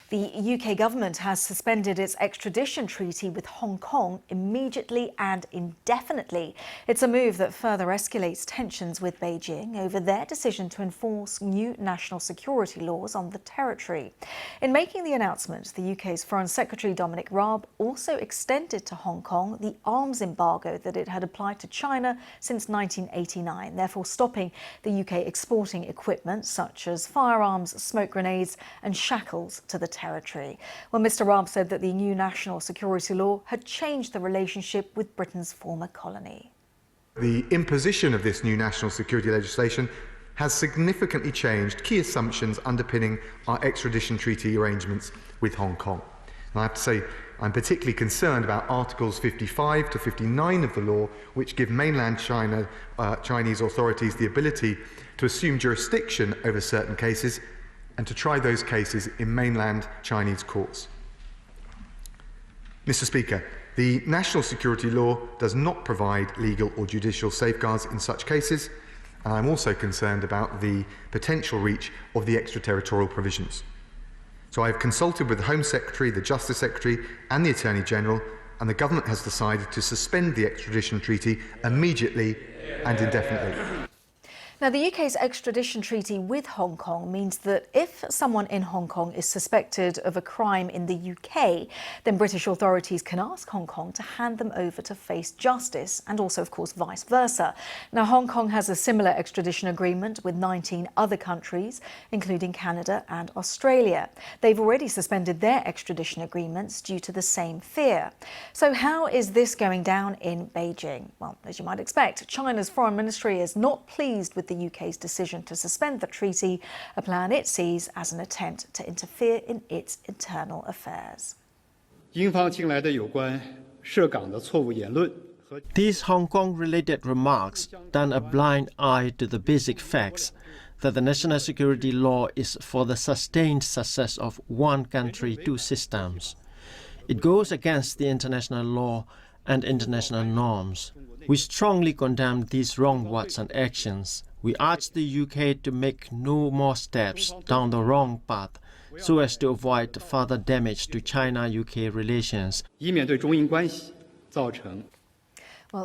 The UK government has suspended its extradition treaty with Hong Kong immediately and indefinitely. It's a move that further escalates tensions with Beijing over their decision to enforce new national security laws on the territory. In making the announcement, the UK's Foreign Secretary Dominic Raab also extended to Hong Kong the arms embargo that it had applied to China since 1989, therefore stopping the UK exporting equipment such as firearms, smoke grenades and shackles to the territory. Well, Mr. Raab said that the new national security law had changed the relationship with Britain's former colony. The imposition of this new national security legislation has significantly changed key assumptions underpinning our extradition treaty arrangements with Hong Kong. And I have to say, I'm particularly concerned about Articles 55 to 59 of the law, which give mainland Chinese authorities the ability to assume jurisdiction over certain cases and to try those cases in mainland Chinese courts. Mr. Speaker, the national security law does not provide legal or judicial safeguards in such cases, and I'm also concerned about the potential reach of the extraterritorial provisions. So I have consulted with the Home Secretary, the Justice Secretary and the Attorney General, and the government has decided to suspend the extradition treaty immediately and indefinitely. Now, the UK's extradition treaty with Hong Kong means that if someone in Hong Kong is suspected of a crime in the UK, then British authorities can ask Hong Kong to hand them over to face justice, and also, of course, vice versa. Now, Hong Kong has a similar extradition agreement with 19 other countries, including Canada and Australia. They've already suspended their extradition agreements due to the same fear. So how is this going down in Beijing? Well, as you might expect, China's foreign ministry is not pleased with the UK's decision to suspend the treaty, a plan it sees as an attempt to interfere in its internal affairs. These Hong Kong-related remarks turn a blind eye to the basic facts that the national security law is for the sustained success of one country, two systems. It goes against the international law and international norms. We strongly condemn these wrong words and actions. We urge the UK to make no more steps down the wrong path so as to avoid further damage to China-UK relations. Well,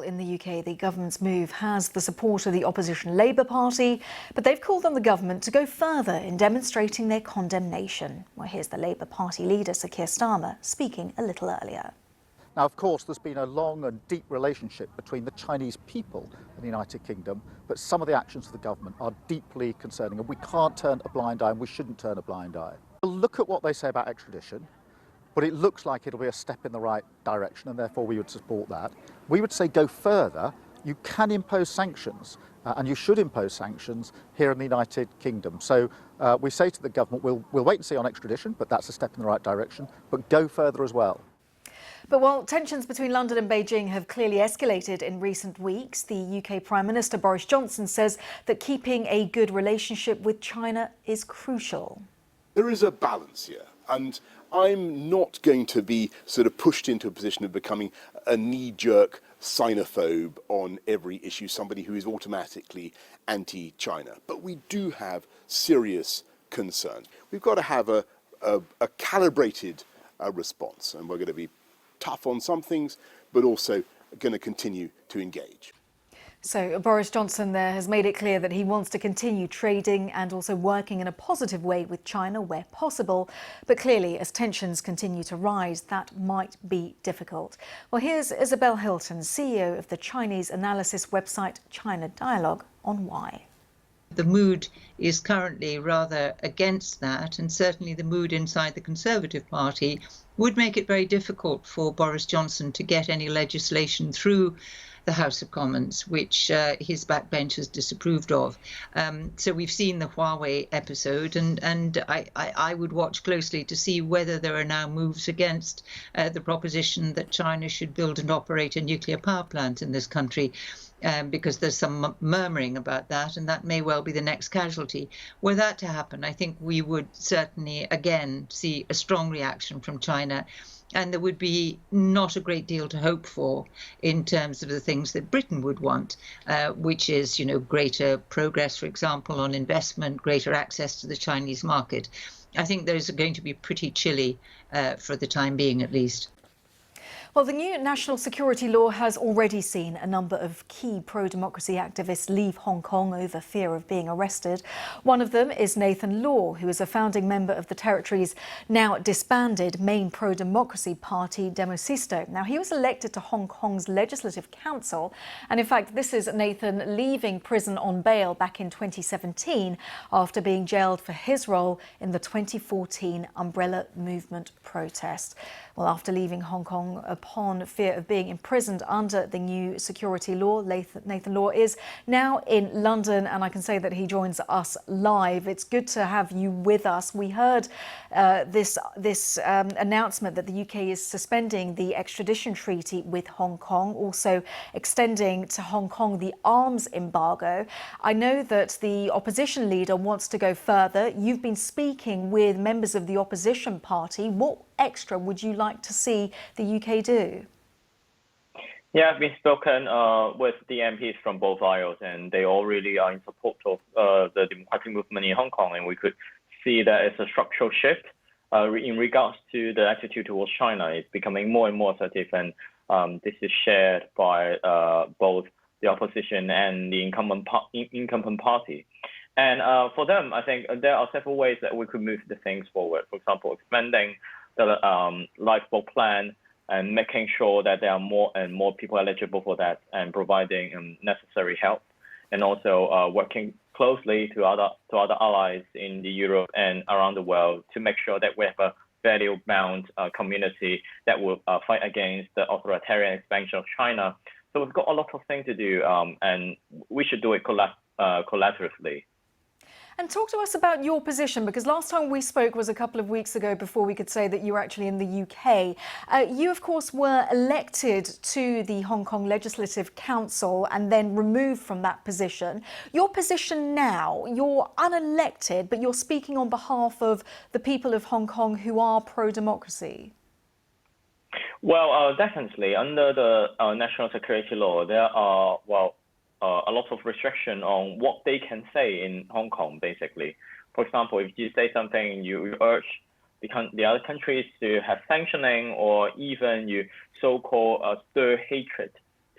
in the UK, the government's move has the support of the opposition Labour Party, but they've called on the government to go further in demonstrating their condemnation. Well, here's the Labour Party leader, Sir Keir Starmer, speaking a little earlier. Now, of course, there's been a long and deep relationship between the Chinese people and the United Kingdom, but some of the actions of the government are deeply concerning, and we can't turn a blind eye, and we shouldn't turn a blind eye. Look at what they say about extradition, but it looks like it'll be a step in the right direction, and therefore we would support that. We would say go further. You can impose sanctions, and you should impose sanctions here in the United Kingdom. So we say to the government, we'll wait and see on extradition, but that's a step in the right direction, but go further as well. But while tensions between London and Beijing have clearly escalated in recent weeks, the UK Prime Minister Boris Johnson says that keeping a good relationship with China is crucial. There is a balance here, and I'm not going to be sort of pushed into a position of becoming a knee-jerk Sinophobe on every issue, somebody who is automatically anti-China. But we do have serious concerns. We've got to have a calibrated response, and we're going to be tough on some things, but also going to continue to engage. So Boris Johnson there has made it clear that he wants to continue trading and also working in a positive way with China where possible. But clearly, as tensions continue to rise, that might be difficult. Well, here's Isabel Hilton, CEO of the Chinese analysis website China Dialogue, on why. The mood is currently rather against that, and certainly the mood inside the Conservative Party would make it very difficult for Boris Johnson to get any legislation through the House of Commons, which his backbenchers disapproved of. So we've seen the Huawei episode, and I would watch closely to see whether there are now moves against the proposition that China should build and operate a nuclear power plant in this country. Because there's some murmuring about that, and that may well be the next casualty. Were that to happen, I think we would certainly, again, see a strong reaction from China, and there would be not a great deal to hope for in terms of the things that Britain would want, which is, greater progress, for example, on investment, greater access to the Chinese market. I think those are going to be pretty chilly for the time being, at least. Well, the new national security law has already seen a number of key pro-democracy activists leave Hong Kong over fear of being arrested. One of them is Nathan Law, who is a founding member of the territory's now disbanded main pro-democracy party, Demosisto. Now, he was elected to Hong Kong's Legislative Council, and in fact, this is Nathan leaving prison on bail back in 2017 after being jailed for his role in the 2014 Umbrella Movement protest. Well, after leaving Hong Kong upon fear of being imprisoned under the new security law, Nathan Law is now in London, and I can say that he joins us live. It's good to have you with us. We heard this announcement that the UK is suspending the extradition treaty with Hong Kong, also extending to Hong Kong the arms embargo. I know that the opposition leader wants to go further. You've been speaking with members of the opposition party. What extra would you like to see the UK do? Yeah, I've been spoken with the MPs from both aisles, and they all really are in support of the democratic movement in Hong Kong, and we could see that it's a structural shift in regards to the attitude towards China. It's becoming more and more assertive, and this is shared by both the opposition and the incumbent party. And for them, I think there are several ways that we could move the things forward. For example, expanding the lifeboat plan and making sure that there are more and more people eligible for that, and providing necessary help, and also working closely to other allies in the Europe and around the world to make sure that we have a value-bound community that will fight against the authoritarian expansion of China. So we've got a lot of things to do, and we should do it collaboratively. And talk to us about your position, because last time we spoke was a couple of weeks ago before we could say that you were actually in the UK. You, of course, were elected to the Hong Kong Legislative Council and then removed from that position. Your position now, you're unelected, but you're speaking on behalf of the people of Hong Kong who are pro-democracy. Well, definitely. Under the national security law, there are, a lot of restriction on what they can say in Hong Kong, basically. For example, if you say something, you urge the other countries to have sanctioning, or even you so-called stir hatred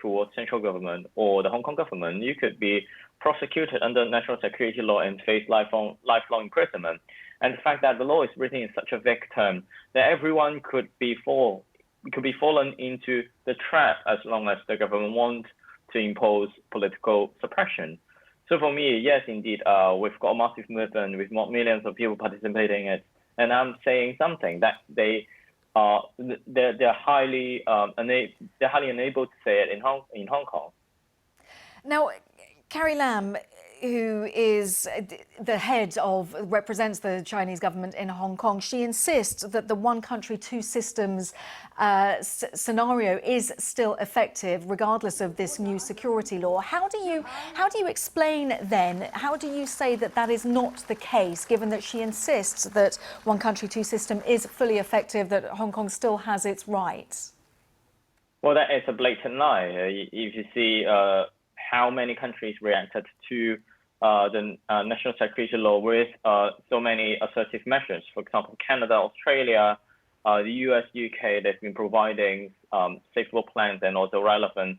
towards central government or the Hong Kong government, you could be prosecuted under national security law and face lifelong imprisonment. And the fact that the law is written in such a vague term that everyone could be fallen into the trap as long as the government wants to impose political suppression. So for me, yes, indeed, we've got a massive movement with millions of people participating in it, and I'm saying something that they're highly unable to say it in Hong Kong. Now, Carrie Lam, who is the head of, represents the Chinese government in Hong Kong, she insists that the one country, two systems scenario is still effective regardless of this new security law. How do you explain then, how do you say that that is not the case, given that she insists that one country, two system is fully effective, that Hong Kong still has its rights? Well, that is a blatant lie. If you see how many countries reacted to the national security law with so many assertive measures. For example, Canada, Australia, the US, UK, they've been providing safeguard plans and also relevant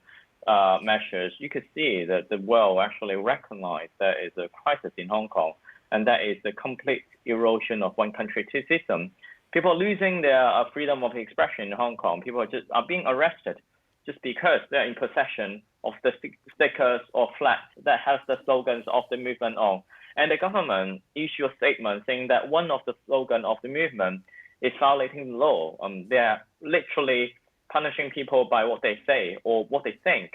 measures. You could see that the world actually recognized there is a crisis in Hong Kong, and that is the complete erosion of one country, two systems. People are losing their freedom of expression in Hong Kong. People are being arrested just because they're in possession of the stickers or flags that has the slogans of the movement on. And the government issued a statement saying that one of the slogans of the movement is violating the law. They're literally punishing people by what they say or what they think.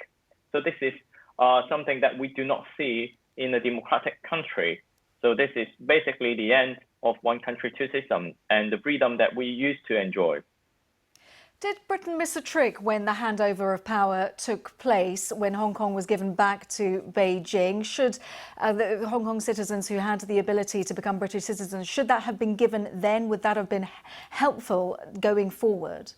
So this is something that we do not see in a democratic country. So this is basically the end of one country, two systems, and the freedom that we used to enjoy. Did Britain miss a trick when the handover of power took place, when Hong Kong was given back to Beijing? Should the Hong Kong citizens who had the ability to become British citizens, should that have been given then? Would that have been helpful going forward?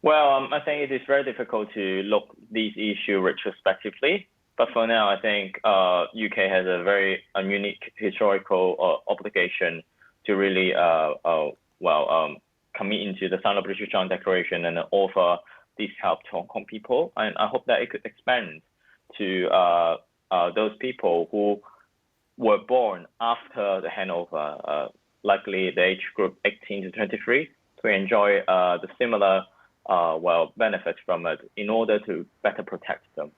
Well, I think it is very difficult to look these issues retrospectively. But for now, I think UK has a very unique historical obligation to really commit into the Sino-British Joint Declaration and offer this help to Hong Kong people. And I hope that it could expand to those people who were born after the handover, likely the age group 18 to 23, to enjoy the similar benefits from it in order to better protect them.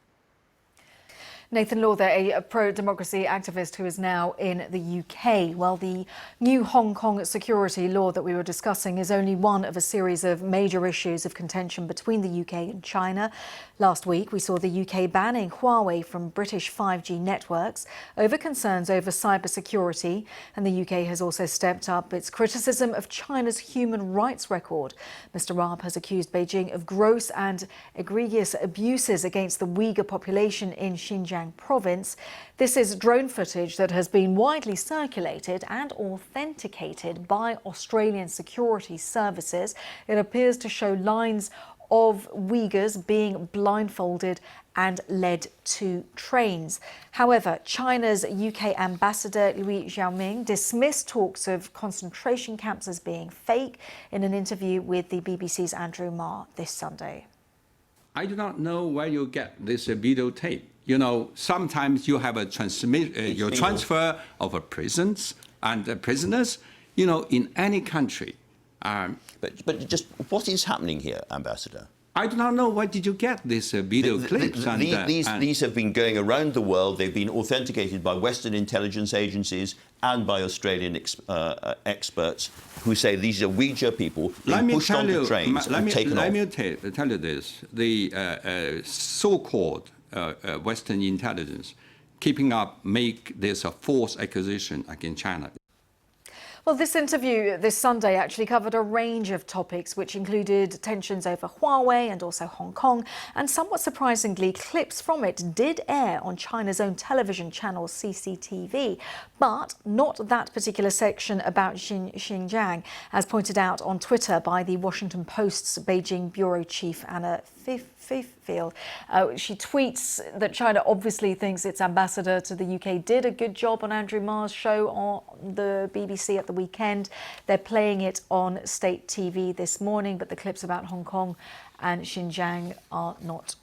Nathan Law there, a pro-democracy activist who is now in the UK. Well, the new Hong Kong security law that we were discussing is only one of a series of major issues of contention between the UK and China. Last week, we saw the UK banning Huawei from British 5G networks over concerns over cybersecurity. And the UK has also stepped up its criticism of China's human rights record. Mr. Raab has accused Beijing of gross and egregious abuses against the Uyghur population in Xinjiang province. This is drone footage that has been widely circulated and authenticated by Australian security services. It appears to show lines of Uyghurs being blindfolded and led to trains. However, China's UK ambassador Liu Xiaoming dismissed talks of concentration camps as being fake in an interview with the BBC's Andrew Marr this Sunday. I do not know where you get this videotape. You know, sometimes you have a transfer of prisons and prisoners, you know, in any country. But just what is happening here, Ambassador? I do not know where did you get these video clips. These have been going around the world. They've been authenticated by Western intelligence agencies and by Australian experts who say these are Uyghur people being pushed onto trains and taken off. Let me tell you this. The so-called Western intelligence keeping up make this a false accusation against China. Well, this interview this Sunday actually covered a range of topics, which included tensions over Huawei and also Hong Kong. And somewhat surprisingly, clips from it did air on China's own television channel, CCTV, but not that particular section about Xinjiang, as pointed out on Twitter by the Washington Post's Beijing bureau chief, Anna Fifield. She tweets that China obviously thinks its ambassador to the UK did a good job on Andrew Marr's show on the BBC at the weekend. They're playing it on state TV this morning, but the clips about Hong Kong and Xinjiang are not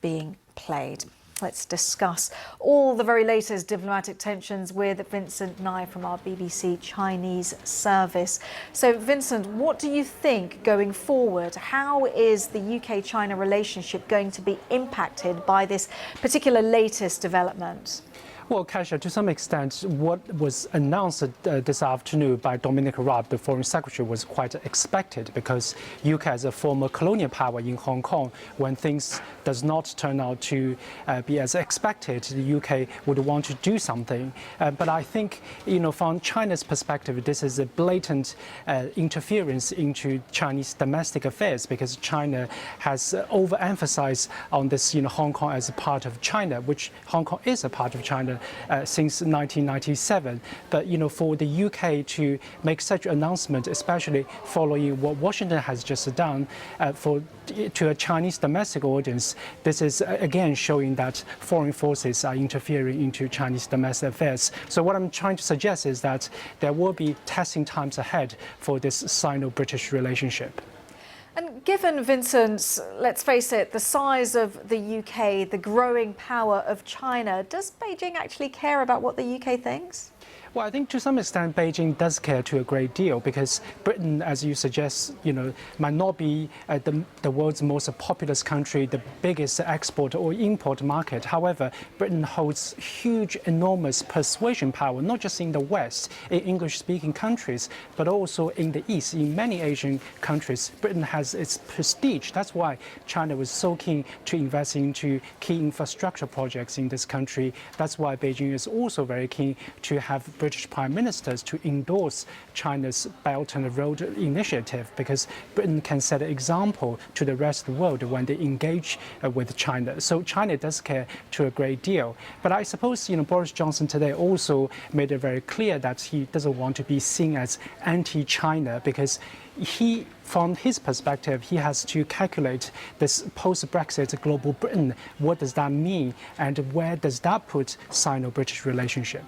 being played. Let's discuss all the very latest diplomatic tensions with Vincent Nye from our BBC Chinese service. So, Vincent, what do you think going forward? How is the UK-China relationship going to be impacted by this particular latest development? Well, Kasia, to some extent, what was announced this afternoon by Dominic Raab, the Foreign Secretary, was quite expected because UK, as a former colonial power in Hong Kong, when things does not turn out to be as expected, the UK would want to do something. But I think, you know, from China's perspective, this is a blatant interference into Chinese domestic affairs because China has overemphasized on this, you know, Hong Kong as a part of China, which Hong Kong is a part of China since 1997. But, you know, for the UK to make such an announcement, especially following what Washington has just done to a Chinese domestic audience, this is again showing that foreign forces are interfering into Chinese domestic affairs. So what I'm trying to suggest is that there will be testing times ahead for this Sino-British relationship. And given, Vincent, let's face it, the size of the UK, the growing power of China, does Beijing actually care about what the UK thinks? Well, I think to some extent Beijing does care to a great deal because Britain, as you suggest, you know, might not be the world's most populous country, the biggest export or import market. However, Britain holds huge, enormous persuasion power, not just in the West, in English-speaking countries, but also in the East, in many Asian countries. Britain has its prestige. That's why China was so keen to invest into key infrastructure projects in this country. That's why Beijing is also very keen to have British prime ministers to endorse China's Belt and Road Initiative because Britain can set an example to the rest of the world when they engage with China. So China does care to a great deal. But I suppose, you know, Boris Johnson today also made it very clear that he doesn't want to be seen as anti-China because he, from his perspective, he has to calculate this post-Brexit global Britain. What does that mean? And where does that put Sino-British relationship?